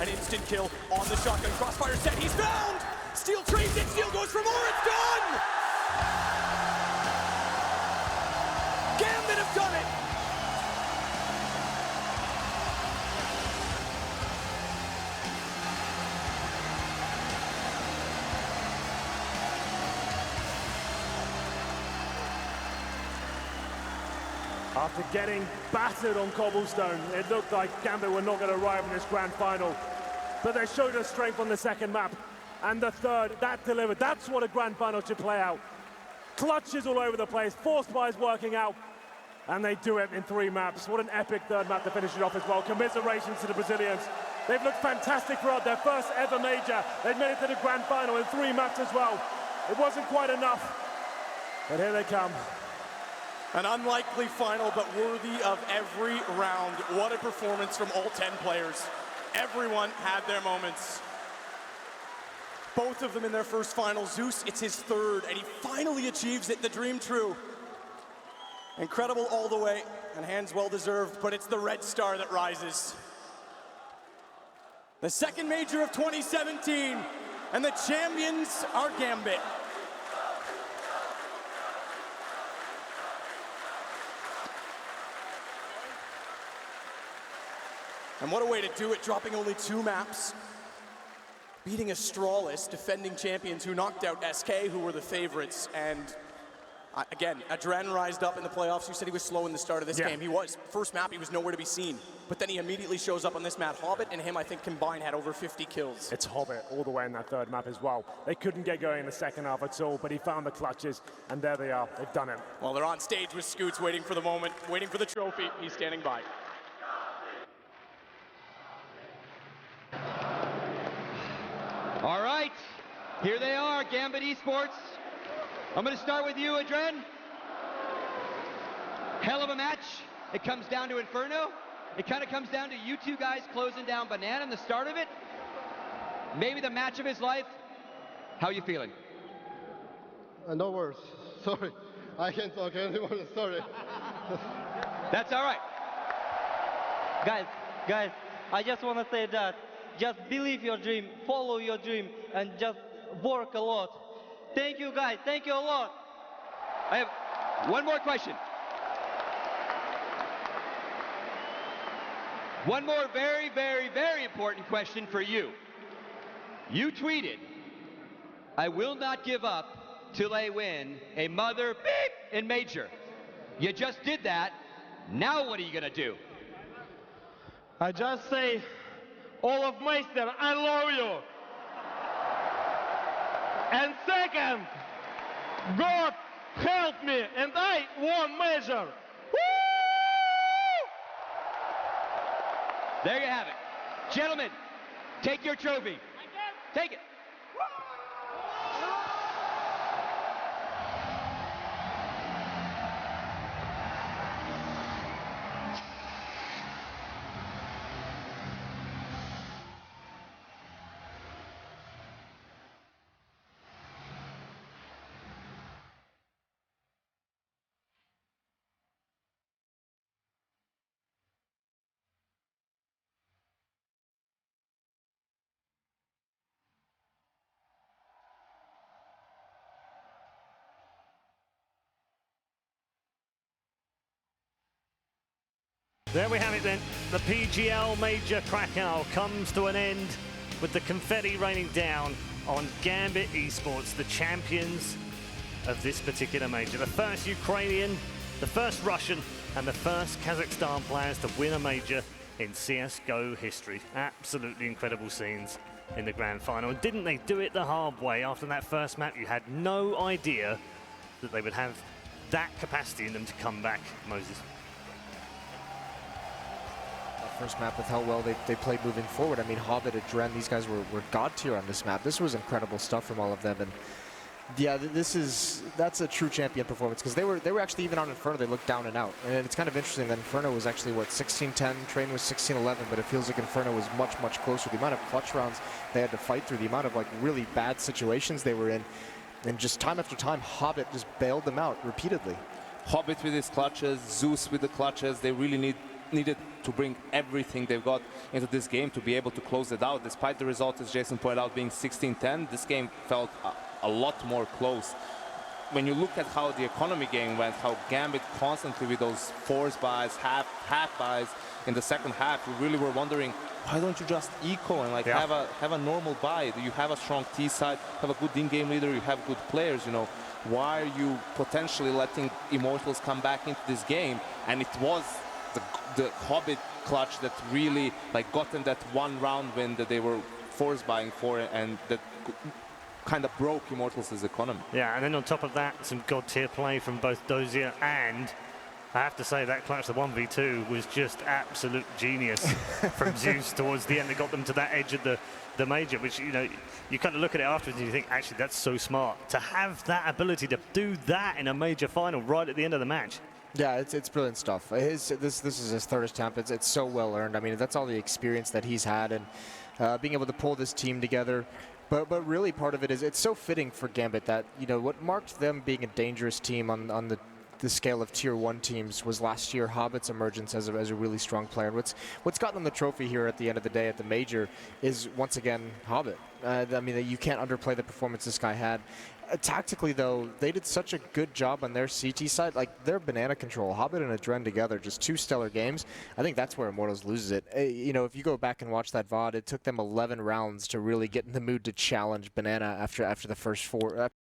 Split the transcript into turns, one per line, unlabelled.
An instant kill on the shotgun. Crossfire set. He's found! Steel trades it. Steel goes for more. It's gone! Gambit have done it!
After getting battered on cobblestone, it looked like Gambit were not going to arrive in this grand final. But they showed us strength on the second map. And the third, that delivered. That's what a grand final should play out. Clutches all over the place, force buys working out. And they do it in 3 maps. What an epic third map to finish it off as well. Commiserations to the Brazilians. They've looked fantastic throughout their first ever major. They've made it to the grand final in 3 maps as well. It wasn't quite enough, but here they come.
An unlikely final, but worthy of every round. What a performance from all 10 players. Everyone had their moments. Both of them in their first final. Zeus, it's his third, and he finally achieves it, the dream true. Incredible all the way, and hands well deserved, but it's the red star that rises. The second major of 2017, and the champions are Gambit. And what a way to do it, dropping only 2 maps. Beating Astralis, defending champions who knocked out SK, who were the favorites. And again, Adren rised up in the playoffs. You said he was slow in the start of this game. He was. First map, he was nowhere to be seen. But then he immediately shows up on this map. Hobbit and him, I think, combined had over 50 kills.
It's Hobbit all the way in that third map as well. They couldn't get going in the second half at all, but he found the clutches, and there they are. They've done it.
Well, they're on stage with Scoots, waiting for the moment, waiting for the trophy. He's standing by.
All right, here they are, Gambit Esports. I'm going to start with you, Adren. Hell of a match. It comes down to Inferno. It kind of comes down to you 2 guys closing down Banana in the start of it. Maybe the match of his life. How you feeling?
No words. Sorry. I can't talk anymore. Sorry.
That's all right.
Guys, I just want to say that just believe your dream, follow your dream, and just work a lot. Thank you, guys. Thank you a lot.
I have one more question. One more very, very, very important question for you. You tweeted, "I will not give up till I win a mother beep in major." You just did that. Now what are you going to do?
I just say, Olaf Meister, I love you. And second, God help me, and I won major. Woo!
There you have it. Gentlemen, take your trophy. Take it.
There we have it then. The PGL Major Krakow comes to an end with the confetti raining down on Gambit Esports, the champions of this particular major. The first Ukrainian, the first Russian, and the first Kazakhstan players to win a major in CSGO history. Absolutely incredible scenes in the grand final. And didn't they do it the hard way? After that first map, you had no idea that they would have that capacity in them to come back, Moses.
First map with how well they played moving forward. I mean, Hobbit, Adren, these guys were god tier on this map. This was incredible stuff from all of them. And yeah, that's a true champion performance, because they were actually, even on Inferno, they looked down and out. And it's kind of interesting that Inferno was actually, what, 16-10, Train was 16-11, but it feels like Inferno was much, much closer. The amount of clutch rounds they had to fight through, the amount of like really bad situations they were in, and just time after time, Hobbit just bailed them out repeatedly.
Hobbit with his clutches, Zeus with the clutches, they really need needed to bring everything they've got into this game to be able to close it out. Despite the result, as Jason pointed out, being 16-10, this game felt a lot more close. When you look at how the economy game went, how Gambit constantly with those force buys, half buys in the second half, we really were wondering, why don't you just eco and have a normal buy? You have a strong T side, have a good in-game leader, you have good players, you know. Why are you potentially letting Immortals come back into this game? And it was the Hobbit clutch that really got them that one round win that they were force buying for, and that kind of broke Immortals' economy.
Yeah, and then on top of that, some god tier play from both Dozier, and I have to say that clutch, the 1v2, was just absolute genius from Zeus towards the end. That got them to that edge of the major, which, you know, you kind of look at it afterwards and you think, actually, that's so smart to have that ability to do that in a major final right at the end of the match.
Yeah, it's brilliant stuff. This is his third attempt. It's so well earned. I mean, that's all the experience that he's had, and being able to pull this team together. But really, part of it is it's so fitting for Gambit that, you know, what marked them being a dangerous team on the scale of Tier 1 teams was last year Hobbit's emergence as a really strong player. And what's gotten them the trophy here at the end of the day at the major is, once again, Hobbit. I mean, you can't underplay the performance this guy had. Tactically, though, they did such a good job on their CT side. Like, their banana control, Hobbit and Adren together, just two stellar games. I think that's where Immortals loses it. You know, if you go back and watch that VOD, it took them 11 rounds to really get in the mood to challenge Banana after the first four.